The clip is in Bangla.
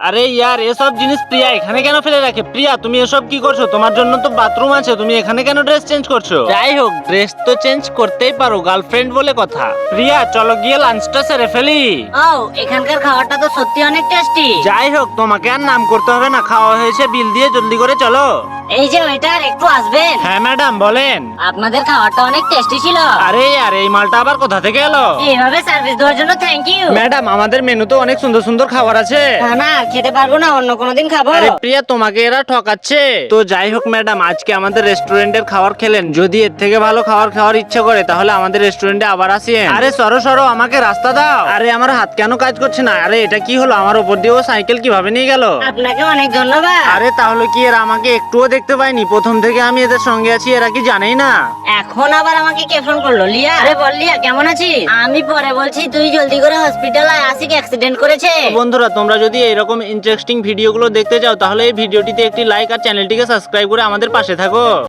আরে ইয়ার এসব জিনিস প্রিয়া এখানে কেন ফেলে রাখে? প্রিয়া তুমি এসব কি করছো? তোমার জন্য তো বাথরুম আছে, তুমি এখানে কেন ড্রেস চেঞ্জ করছো? যাই হোক, ড্রেস তো চেঞ্জ করতেই পারো, গার্লফ্রেন্ড বলে কথা। প্রিয়া চলো গিয়ে লাঞ্চটা সেরে ফেলি। ও এখানকার খাবারটা তো সত্যি অনেক টেস্টি। যাই হোক, তোমাকে আর নাম করতে হবে না, খাওয়া হয়েছে, বিল দিয়ে জলদি করে চলো। এই যে ওয়েটার, একটু আসবেন। হ্যাঁ ম্যাডাম বলেন। আপনাদের খাবারটা অনেক টেস্টি ছিল। আরে ইয়ার এই মালটা আবার কোথা থেকে এলো? এইভাবে সার্ভিস দেওয়ার জন্য থ্যাংক ইউ। ম্যাডাম আমাদের মেনুতে অনেক সুন্দর সুন্দর খাবার আছে। না আর খেতে পারবো না, অন্য কোনোদিন খাবো। আরে প্রিয়া তোমাকে এরা ঠকাচ্ছে। তো যাই হোক ম্যাডাম, আজকে আমাদের রেস্টুরেন্টের খাবার খেলেন, যদি এর থেকে ভালো খাবার খাওয়ার ইচ্ছা করে তাহলে আমাদের রেস্টুরেন্টে আবার আসেন। আরে সরো সরো, আমাকে রাস্তা দাও। আরে আমার হাত কেন কাজ করছে না? আরে এটা কি হলো? আমার উপর দিয়ে ও সাইকেল কিভাবে নিয়ে গেল? আপনাকে অনেক ধন্যবাদ। আরে তাহলে কি এরা আমাকে একটুও দেখতে পায়নি? প্রথম থেকে আমি এদের সঙ্গে আছি, এরা কি জানেই না? এখন আবার আমাকে কে ফোন করলো? লিয়া। আরে বল লিয়া, কেমন আছিস? আমি পরে বলছি, তুই জলদি করে হসপিটালে আসিক, অ্যাক্সিডেন্ট করেছে। বন্ধুরা তোমরা যদি এরকম ইন্টারেস্টিং ভিডিওগুলো দেখতে চাও তাহলে এই ভিডিওটিতে একটি লাইক আর চ্যানেলটিকে সাবস্ক্রাইব করে আমাদের পাশে থাকো।